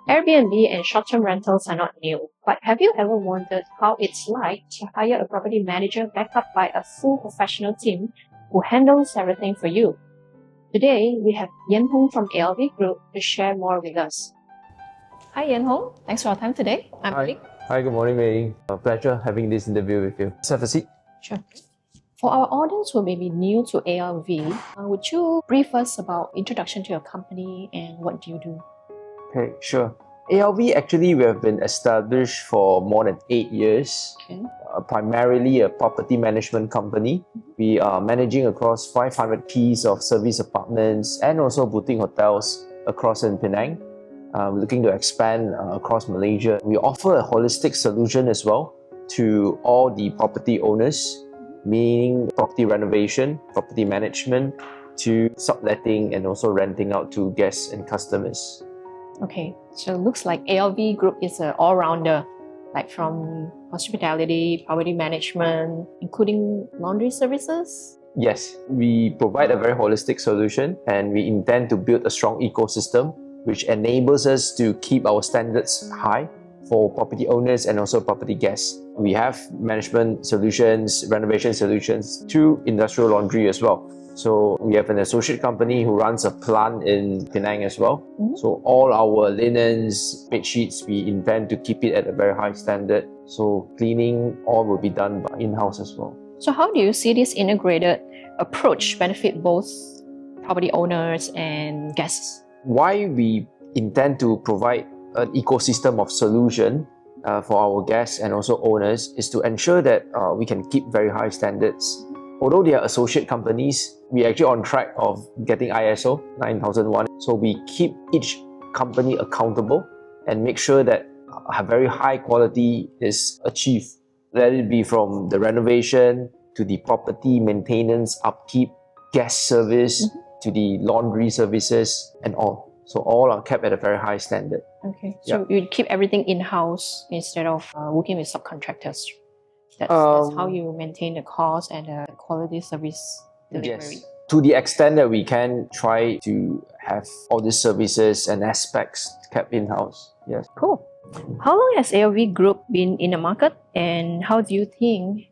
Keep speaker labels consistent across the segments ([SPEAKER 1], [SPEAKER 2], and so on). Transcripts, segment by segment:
[SPEAKER 1] Airbnb and short-term rentals are not new, but have you ever wondered how it's like to hire a property manager backed up by a full professional team who handles everything for you? Today, we have Yen Hong from ALV Group to share more with us. Hi Yen Hong, thanks for your time today. I'm
[SPEAKER 2] Hi.
[SPEAKER 1] Ling.
[SPEAKER 2] Hi, good morning, May Ling. A pleasure having this interview with you. Let's have a seat.
[SPEAKER 1] Sure. For our audience who may be new to ALV, would you brief us about introduction to your company and what do you do?
[SPEAKER 2] Okay, sure. ALV actually we have been established for more than 8 years.
[SPEAKER 1] Okay.
[SPEAKER 2] Primarily a property management company. We are managing across 500 keys of service apartments and also boutique hotels across in Penang. We're looking to expand across Malaysia. We offer a holistic solution as well to all the property owners, meaning property renovation, property management, to subletting and also renting out to guests and customers.
[SPEAKER 1] Okay, so it looks like ALV Group is an all-rounder, like from hospitality, property management, including laundry services?
[SPEAKER 2] Yes, we provide a very holistic solution and we intend to build a strong ecosystem which enables us to keep our standards high for property owners and also property guests. We have management solutions, renovation solutions to industrial laundry as well. So we have an associate company who runs a plant in Penang as well. So all our linens, bed sheets, we intend to keep it at a very high standard. So cleaning, all will be done by in-house as well.
[SPEAKER 1] So how do you see this integrated approach benefit both property owners and guests?
[SPEAKER 2] Why we intend to provide an ecosystem of solution for our guests and also owners is to ensure that we can keep very high standards. Although they are associate companies, we are actually on track of getting ISO 9001. So we keep each company accountable and make sure that a very high quality is achieved. Let it be from the renovation to the property maintenance, upkeep, guest service, to the laundry services and all. So all are kept at a very high standard.
[SPEAKER 1] Okay, so you keep everything in-house instead of working with subcontractors. That's how you maintain the cost and the quality service delivery.
[SPEAKER 2] Yes. To the extent that we can try to have all these services and aspects kept in-house. Yes.
[SPEAKER 1] Cool. How long has ALV Group been in the market and how do you think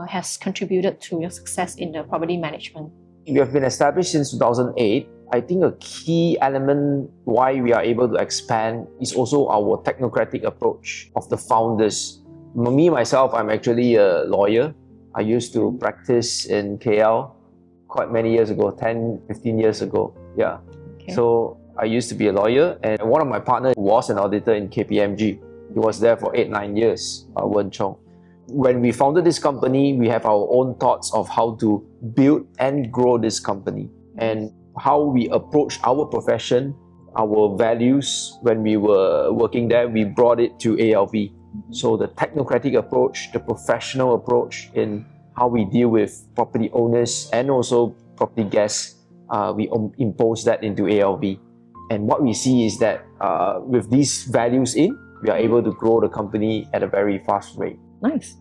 [SPEAKER 1] has contributed to your success in the property management?
[SPEAKER 2] We have been established since 2008. I think a key element why we are able to expand is also our technocratic approach of the founders. Me, myself, I'm actually a lawyer. I used to practice in KL quite many years ago, 10, 15 years ago. Yeah.
[SPEAKER 1] Okay.
[SPEAKER 2] So I used to be a lawyer and one of my partners was an auditor in KPMG. He was there for 8-9 years, Wen Chong. When we founded this company, we have our own thoughts of how to build and grow this company and how we approach our profession, our values. When we were working there, we brought it to ALV. So the technocratic approach, the professional approach in how we deal with property owners and also property guests, we impose that into ALV. And what we see is that with these values in, we are able to grow the company at a very fast rate.
[SPEAKER 1] Nice.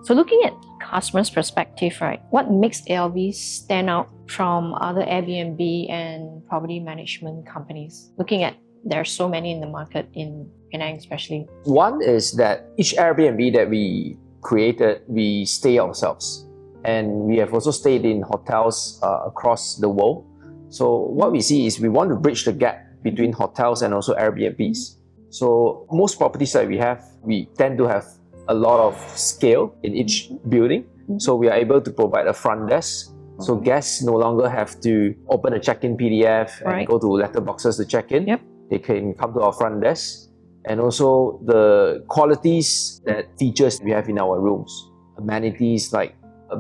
[SPEAKER 1] So looking at customers' perspective, right, what makes ALV stand out from other Airbnb and property management companies? Looking at there are so many in the market in Penang especially.
[SPEAKER 2] One is that each Airbnb that we created, we stay ourselves. And we have also stayed in hotels across the world. So what we see is we want to bridge the gap between hotels and also Airbnbs. So most properties that we have, we tend to have a lot of scale in each building. So we are able to provide a front desk. So guests no longer have to open a check-in PDF and go to letterboxes to check in. They can come to our front desk. And also the qualities that features we have in our rooms. Amenities like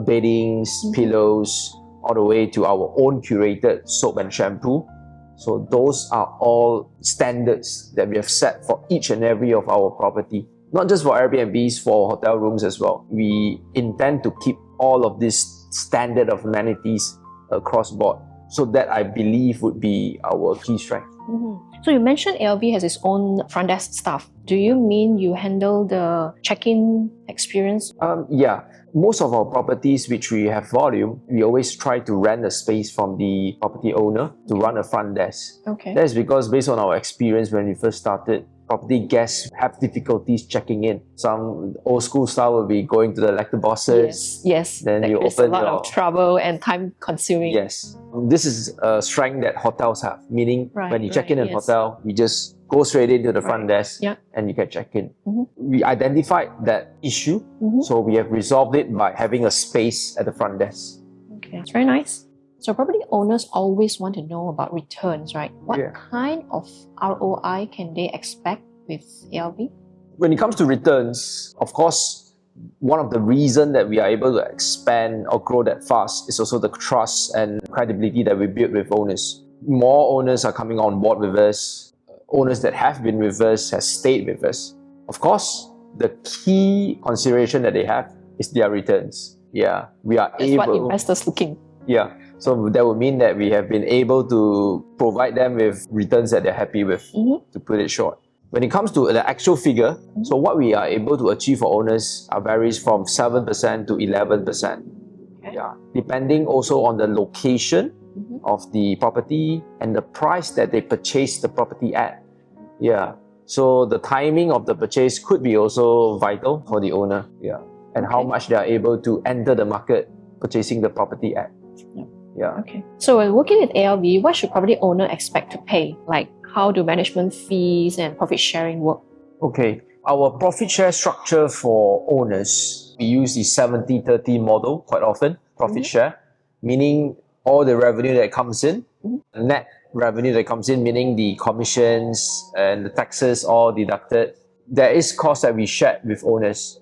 [SPEAKER 2] beddings, pillows, all the way to our own curated soap and shampoo. So those are all standards that we have set for each and every of our property. Not just for Airbnbs, for hotel rooms as well. We intend to keep all of this standard of amenities across board. So that I believe would be our key strength.
[SPEAKER 1] So you mentioned ALV has its own front desk staff. Do you mean you handle the check-in experience?
[SPEAKER 2] Yeah. Most of our properties which we have volume, we always try to rent a space from the property owner to run a front desk.
[SPEAKER 1] Okay.
[SPEAKER 2] That is because based on our experience when we first started, property guests have difficulties checking in. Some old school style will be going to the letterboxes.
[SPEAKER 1] Yes.
[SPEAKER 2] Then you
[SPEAKER 1] There's
[SPEAKER 2] open
[SPEAKER 1] a lot
[SPEAKER 2] your...
[SPEAKER 1] of trouble and time consuming.
[SPEAKER 2] Yes. This is a strength that hotels have, meaning when you check in a hotel, you just go straight into the front desk and you can check in. We identified that issue, so we have resolved it by having a space at the front desk.
[SPEAKER 1] Okay, that's very nice. So property owners always want to know about returns, right? What kind of ROI can they expect with ALV?
[SPEAKER 2] When it comes to returns, of course, one of the reasons that we are able to expand or grow that fast is also the trust and credibility that we build with owners. More owners are coming on board with us. Owners that have been with us have stayed with us. Of course, the key consideration that they have is their returns. Yeah, we are
[SPEAKER 1] That's what investors looking.
[SPEAKER 2] Yeah, so that would mean that we have been able to provide them with returns that they're happy with, to put it short. When it comes to the actual figure, so what we are able to achieve for owners varies from 7% to 11%. Yeah, depending also on the location of the property and the price that they purchased the property at. Yeah, so the timing of the purchase could be also vital for the owner. Yeah, and how much they are able to enter the market purchasing the property at. Yeah.
[SPEAKER 1] Okay. So when working with ALV, what should property owner expect to pay? Like how do management fees and profit sharing work?
[SPEAKER 2] Okay. Our profit share structure for owners, we use the 70-30 model quite often, profit share, meaning all the revenue that comes in, net revenue that comes in, meaning the commissions and the taxes all deducted. There is cost that we share with owners,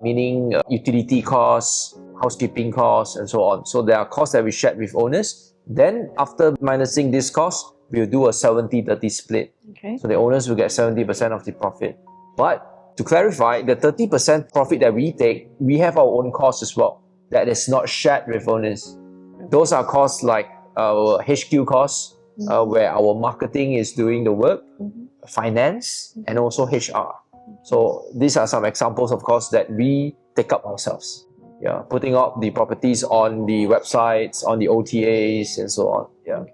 [SPEAKER 2] meaning utility costs, housekeeping costs, and so on. So there are costs that we share with owners. Then after minusing this cost, we'll do a 70-30 split. So the owners will get 70% of the profit. But to clarify, the 30% profit that we take, we have our own costs as well. That is not shared with owners. Those are costs like our HQ costs, where our marketing is doing the work, finance, and also HR. So these are some examples of costs that we take up ourselves. Yeah, putting up the properties on the websites, on the OTAs, and so on. Yeah.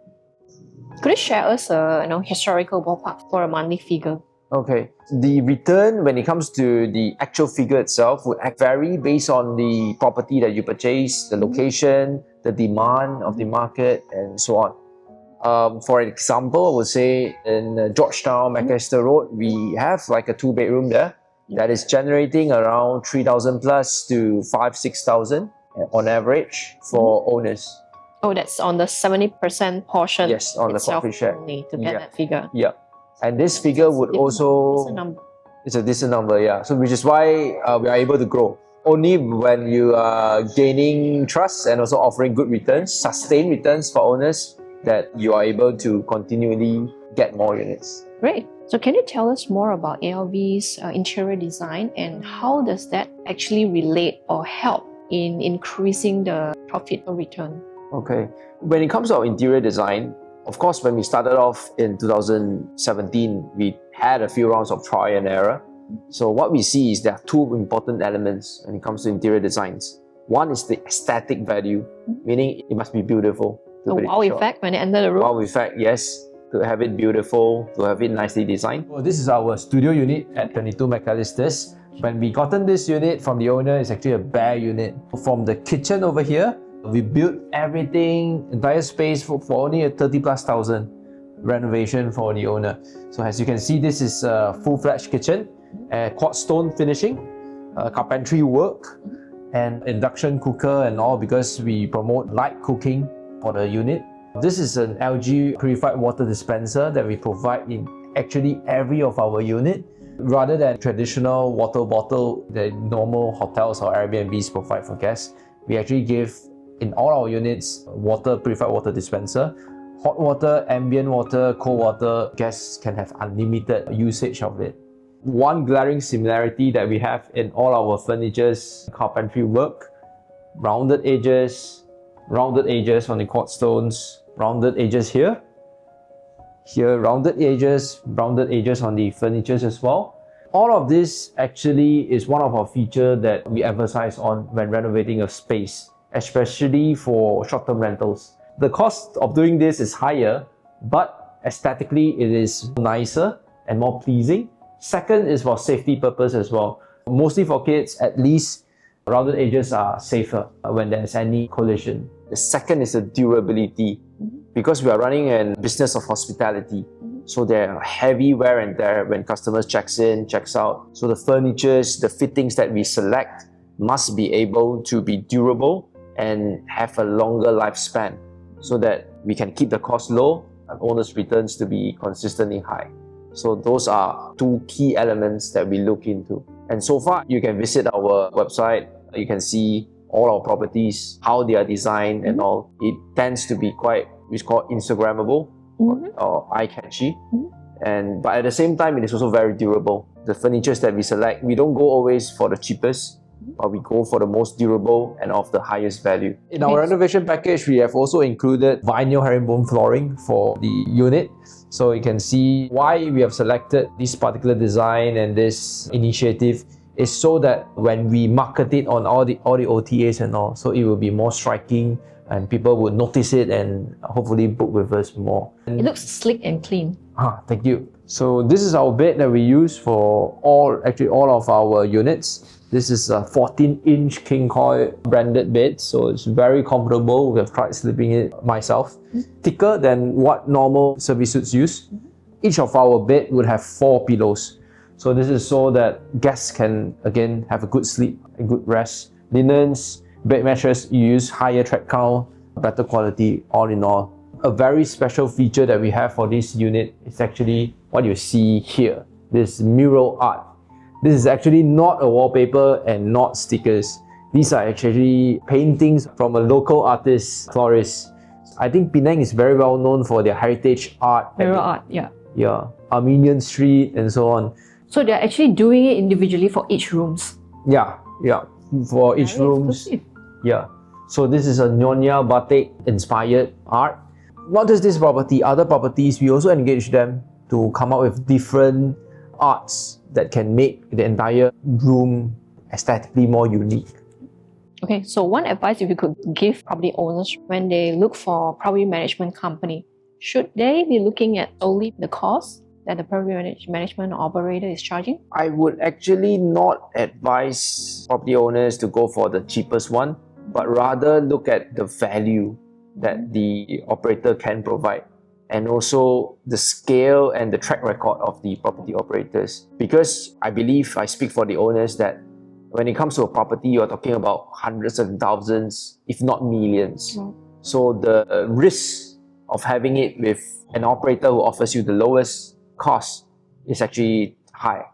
[SPEAKER 1] Could you share us a historical ballpark for a monthly figure?
[SPEAKER 2] Okay. The return when it comes to the actual figure itself would vary based on the property that you purchase, the location, the demand of the market, and so on. For example, I would say in Georgetown, Macalisterz Road, we have like a 2-bedroom there that is generating around 3,000 plus to 5,000-6,000 on average for owners.
[SPEAKER 1] Oh, that's on the 70% portion.
[SPEAKER 2] Yes, on the profit share.
[SPEAKER 1] Only to get that figure.
[SPEAKER 2] Yeah. And this figure would also... It's a decent number, yeah. So which is why we are able to grow. Only when you are gaining trust and also offering good returns, sustained returns for owners, that you are able to continually get more units.
[SPEAKER 1] Great. So can you tell us more about ALV's interior design and how does that actually relate or help in increasing the profit or return?
[SPEAKER 2] Okay. When it comes to our interior design, of course, when we started off in 2017, we had a few rounds of trial and error. So what we see is there are two important elements when it comes to interior designs. One is the aesthetic value, meaning it must be beautiful.
[SPEAKER 1] A wow effect when you enter the room?
[SPEAKER 2] Wow effect, yes. To have it beautiful, to have it nicely designed.
[SPEAKER 3] So this is our studio unit at 22 Macalisterz. When we gotten this unit from the owner, it's actually a bare unit. From the kitchen over here, we built everything, entire space for only a 30,000+ renovation for the owner. So as you can see, this is a full-fledged kitchen, quartz stone finishing, carpentry work, and induction cooker and all because we promote light cooking for the unit. This is an LG purified water dispenser that we provide in actually every of our unit. Rather than traditional water bottle that normal hotels or Airbnbs provide for guests, we actually give in all our units purified water dispenser. Hot water, ambient water, cold water, guests can have unlimited usage of it. One glaring similarity that we have in all our furniture's carpentry work, rounded edges on the quartz stones, rounded edges here. Here, rounded edges on the furnitures as well. All of this actually is one of our features that we emphasize on when renovating a space, especially for short-term rentals. The cost of doing this is higher, but aesthetically it is nicer and more pleasing. Second is for safety purpose as well. Mostly for kids, at least rounded edges are safer when there's any collision.
[SPEAKER 2] The second is the durability. Because we are running a business of hospitality, so there are heavy wear and tear when customers checks in, checks out. So the furnitures, the fittings that we select must be able to be durable and have a longer lifespan so that we can keep the cost low and owners' returns to be consistently high. So those are two key elements that we look into. And so far, you can visit our website, you can see all our properties, how they are designed and all. It tends to be quite, it's called Instagrammable or eye-catchy. But at the same time, it is also very durable. The furnitures that we select, we don't go always for the cheapest, but we go for the most durable and of the highest value.
[SPEAKER 3] In our renovation package, we have also included vinyl herringbone flooring for the unit. So you can see why we have selected this particular design and this initiative is so that when we market it on all the OTAs and all, so it will be more striking and people would notice it and hopefully book with us more.
[SPEAKER 1] It looks sleek and clean.
[SPEAKER 3] Thank you. So this is our bed that we use for all of our units. This is a 14-inch king coil branded bed, so it's very comfortable. We have tried sleeping in it myself. Thicker than what normal service suites use. Each of our bed would have 4 pillows. So this is so that guests can again have a good sleep, a good rest. Linens, bed mattress, you use higher thread count, better quality, all in all. A very special feature that we have for this unit is actually what you see here, this mural art. This is actually not a wallpaper and not stickers. These are actually paintings from a local artist, florist. I think Penang is very well known for their heritage art.
[SPEAKER 1] Mural art, yeah.
[SPEAKER 3] Yeah, Armenian Street and so on.
[SPEAKER 1] So they're actually doing it individually for each rooms.
[SPEAKER 3] Yeah, for each rooms.
[SPEAKER 1] Exclusive.
[SPEAKER 3] Yeah. So this is a Nyonya Batik inspired art. Not just this property, other properties, we also engage them to come up with different arts that can make the entire room aesthetically more unique.
[SPEAKER 1] Okay, so one advice if you could give property owners when they look for property management company, should they be looking at only the cost that the property management operator is charging?
[SPEAKER 2] I would actually not advise property owners to go for the cheapest one, but rather look at the value that the operator can provide and also the scale and the track record of the property operators. Because I believe, I speak for the owners, that when it comes to a property, you're talking about hundreds of thousands, if not millions. So the risk of having it with an operator who offers you the lowest cost is actually high.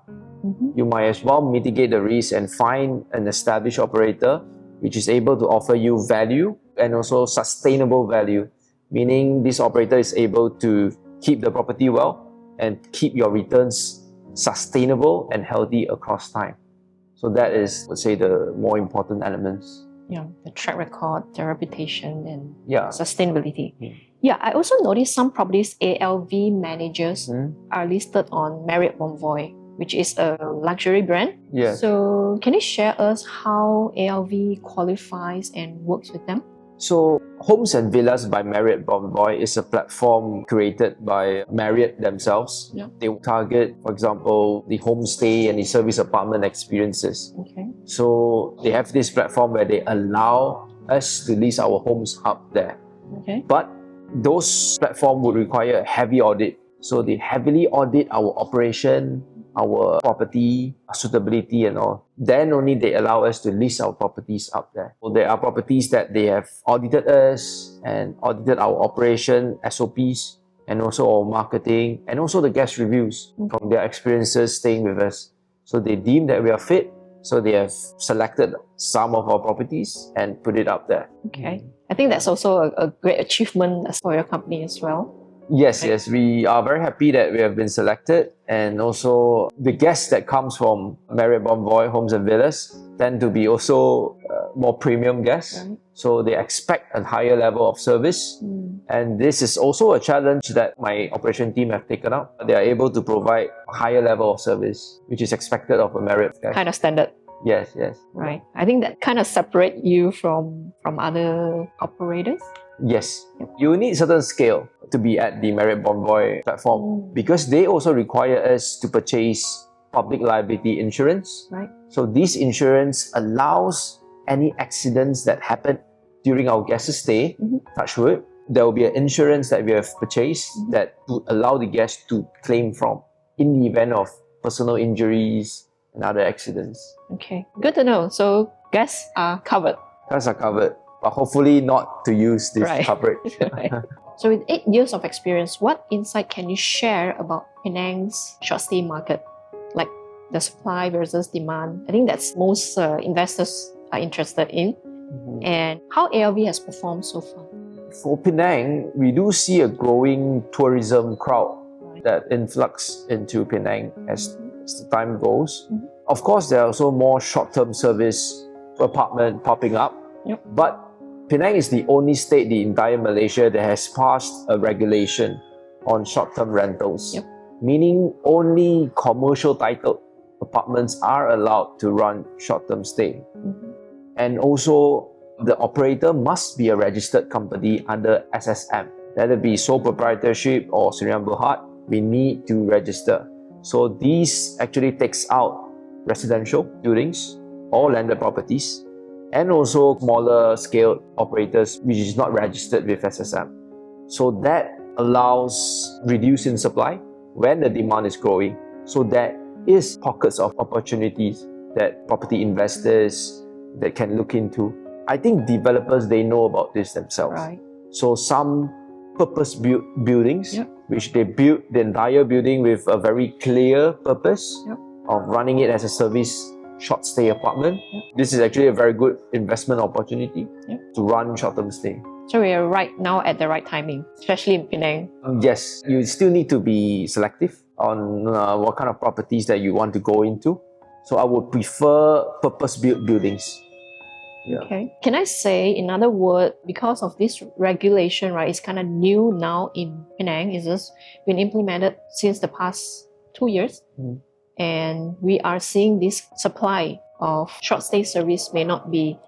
[SPEAKER 2] You might as well mitigate the risk and find an established operator which is able to offer you value and also sustainable value, meaning this operator is able to keep the property well and keep your returns sustainable and healthy across time. So that is, I would say, the more important elements.
[SPEAKER 1] Yeah, the track record, the reputation, and
[SPEAKER 2] Yeah.
[SPEAKER 1] sustainability. Yeah, I also noticed some properties ALV managers are listed on Marriott Bonvoy, which is a luxury brand.
[SPEAKER 2] Yeah.
[SPEAKER 1] So can you share us how ALV qualifies and works with them?
[SPEAKER 2] So Homes and Villas by Marriott Bonvoy is a platform created by Marriott themselves.
[SPEAKER 1] Yeah.
[SPEAKER 2] They target, for example, the homestay and the service apartment experiences.
[SPEAKER 1] Okay.
[SPEAKER 2] So they have this platform where they allow us to list our homes up there.
[SPEAKER 1] Okay.
[SPEAKER 2] But those platforms would require a heavy audit. So they heavily audit our operation, our property suitability and all. Then only they allow us to list our properties up there. So there are properties that they have audited us and audited our operation, SOPs, and also our marketing, and also the guest reviews from their experiences staying with us. So they deem that we are fit, so they have selected some of our properties and put it up there.
[SPEAKER 1] Okay. I think that's also a great achievement for your company as well.
[SPEAKER 2] Yes, we are very happy that we have been selected, and also the guests that comes from Marriott Bonvoy Homes and Villas tend to be also more premium guests.
[SPEAKER 1] Right.
[SPEAKER 2] So they expect a higher level of service. And this is also a challenge that my operation team have taken up. They are able to provide a higher level of service, which is expected of a Marriott guest.
[SPEAKER 1] Kind of standard.
[SPEAKER 2] Yes, yes.
[SPEAKER 1] Right. I think that kind of separate you from other operators.
[SPEAKER 2] Yes. You need certain scale to be at the Marriott Bonvoy platform because they also require us to purchase public liability insurance.
[SPEAKER 1] Right.
[SPEAKER 2] So this insurance allows any accidents that happen during our guest stay, touch wood, there will be an insurance that we have purchased that to allow the guest to claim from in the event of personal injuries and other accidents.
[SPEAKER 1] Okay, good to know. So guests are covered.
[SPEAKER 2] Guests are covered, but hopefully not to use this
[SPEAKER 1] Right.
[SPEAKER 2] coverage.
[SPEAKER 1] Right. So with 8 years of experience, what insight can you share about Penang's short stay market? Like the supply versus demand. I think that's most investors are interested in. And how ALV has performed so far.
[SPEAKER 2] For Penang, we do see a growing tourism crowd that influx into Penang as the time goes. Of course, there are also more short-term service apartment popping up. But Penang is the only state in the entire Malaysia that has passed a regulation on short-term rentals, meaning only commercial titled apartments are allowed to run short-term stay. And also, the operator must be a registered company under SSM. Let it be sole proprietorship or Sdn Bhd, we need to register. So these actually takes out residential buildings or landed properties and also smaller scale operators which is not registered with SSM. So that allows reducing supply when the demand is growing. So there is pockets of opportunities that property investors that can look into. I think developers, they know about this themselves.
[SPEAKER 1] Right.
[SPEAKER 2] So some purpose-built buildings, which they build the entire building with a very clear purpose of running it as a service short stay apartment. This is actually a very good investment opportunity to run short-term stay.
[SPEAKER 1] So we are right now at the right timing, especially in Penang.
[SPEAKER 2] Yes, you still need to be selective on what kind of properties that you want to go into. So I would prefer purpose-built buildings.
[SPEAKER 1] Okay. Can I say, in other words, because of this regulation, right, it's kind of new now in Penang, it's just been implemented since the past 2 years. And we are seeing this supply of short stay service may not be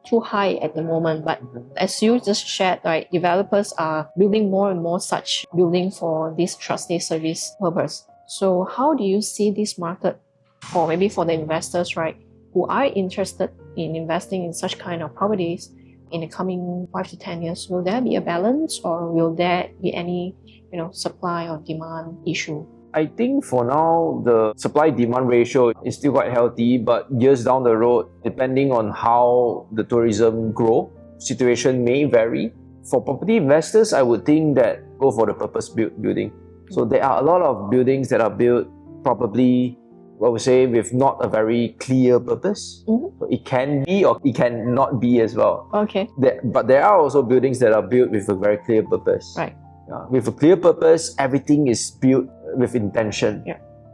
[SPEAKER 1] too high at the moment, but as you just shared, right, developers are building more and more such building for this short stay service purpose. So how do you see this market for maybe for the investors, right, who are interested in investing in such kind of properties in the coming 5 to 10 years? Will there be a balance or will there be any, supply or demand issue?
[SPEAKER 2] I think for now, the supply-demand ratio is still quite healthy, but years down the road, depending on how the tourism grow, situation may vary. For property investors, I would think that go for the purpose-built building. So there are a lot of buildings that are built probably, I would say, with not a very clear purpose. So it can be or it can not be as well.
[SPEAKER 1] Okay.
[SPEAKER 2] But there are also buildings that are built with a very clear purpose.
[SPEAKER 1] Right.
[SPEAKER 2] With a clear purpose, everything is built with intention.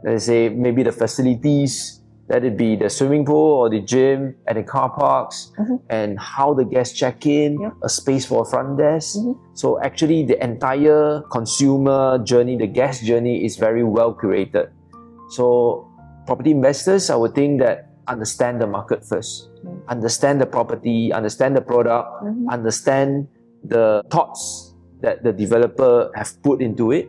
[SPEAKER 2] Let's say maybe the facilities, let it be the swimming pool or the gym and the car parks, and how the guests check in, a space for a front desk. So actually the entire consumer journey, the guest journey is very well curated. So property investors, I would think that understand the market first. Understand the property, understand the product, understand the thoughts that the developer have put into it.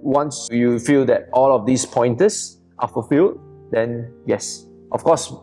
[SPEAKER 2] Once you feel that all of these pointers are fulfilled, then yes, of course,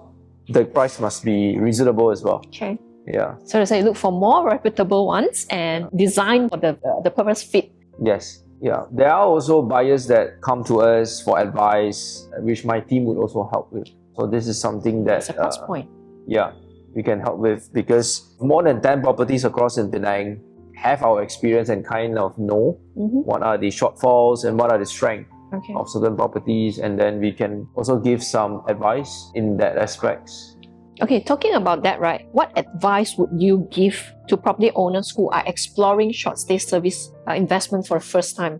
[SPEAKER 2] the price must be reasonable as well.
[SPEAKER 1] Okay.
[SPEAKER 2] Yeah.
[SPEAKER 1] So to say, look for more reputable ones and design for the purpose fit.
[SPEAKER 2] Yes. Yeah. There are also buyers that come to us for advice, which my team would also help with. So this is something that
[SPEAKER 1] It's a plus point.
[SPEAKER 2] Yeah, we can help with because more than 10 properties across in Penang have our experience and kind of know what are the shortfalls and what are the strengths of certain properties, and then we can also give some advice in that aspects.
[SPEAKER 1] Okay, talking about that, right, what advice would you give to property owners who are exploring short stay service investment for the first time?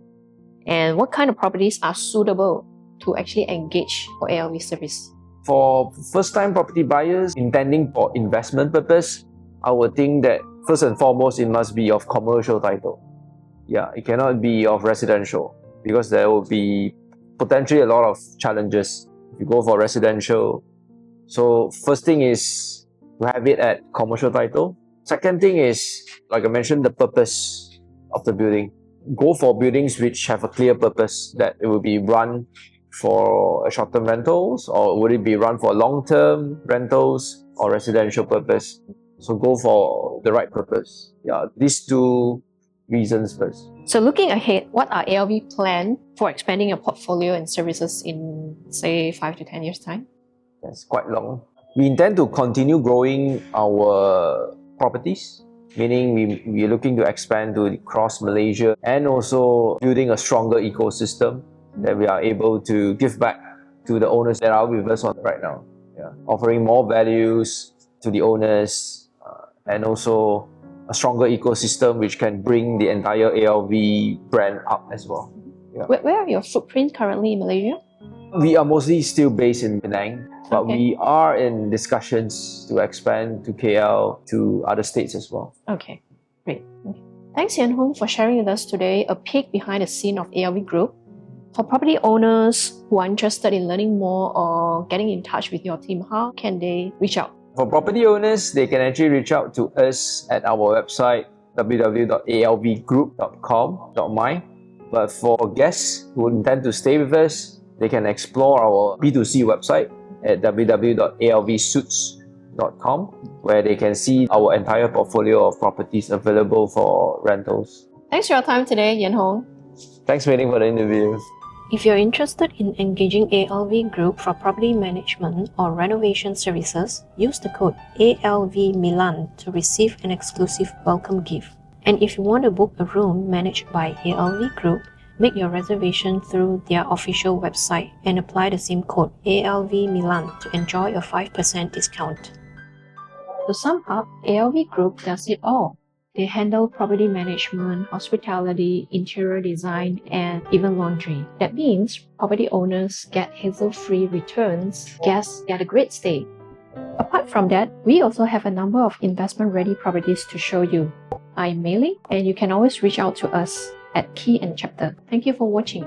[SPEAKER 1] And what kind of properties are suitable to actually engage for ALV service?
[SPEAKER 2] For first-time property buyers intending for investment purpose, I would think that first and foremost, it must be of commercial title. Yeah, it cannot be of residential because there will be potentially a lot of challenges if you go for residential. So first thing is to have it at commercial title. Second thing is, like I mentioned, the purpose of the building. Go for buildings which have a clear purpose, that it will be run for short-term rentals, or would it be run for long-term rentals or residential purpose. So go for the right purpose. Yeah, these two reasons first.
[SPEAKER 1] So looking ahead, what are ALV plans for expanding your portfolio and services in, say, 5 to 10 years' time?
[SPEAKER 2] That's quite long. We intend to continue growing our properties, meaning we're looking to expand to across Malaysia and also building a stronger ecosystem that we are able to give back to the owners that are with us right now. Yeah. Offering more values to the owners and also a stronger ecosystem which can bring the entire ALV brand up as well. Yeah.
[SPEAKER 1] Where are your footprints currently in Malaysia?
[SPEAKER 2] We are mostly still based in Penang, but we are in discussions to expand to KL, to other states as well.
[SPEAKER 1] Okay, great. Okay. Thanks, Yan Hong, for sharing with us today a peek behind the scene of ALV Group. For property owners who are interested in learning more or getting in touch with your team, how can they reach out?
[SPEAKER 2] For property owners, they can actually reach out to us at our website www.alvgroup.com.my. But for guests who intend to stay with us, they can explore our B2C website at www.alvsuits.com, where they can see our entire portfolio of properties available for rentals.
[SPEAKER 1] Thanks for your time today, Yan Hong.
[SPEAKER 2] Thanks, May Ling, for the interview.
[SPEAKER 1] If you're interested in engaging ALV Group for property management or renovation services, use the code ALV Milan to receive an exclusive welcome gift. And if you want to book a room managed by ALV Group, make your reservation through their official website and apply the same code ALV Milan to enjoy a 5% discount. To sum up, ALV Group does it all. They handle property management, hospitality, interior design, and even laundry. That means property owners get hassle-free returns, guests get a great stay. Apart from that, we also have a number of investment-ready properties to show you. I'm May Ling, and you can always reach out to us at Key and Chapter. Thank you for watching.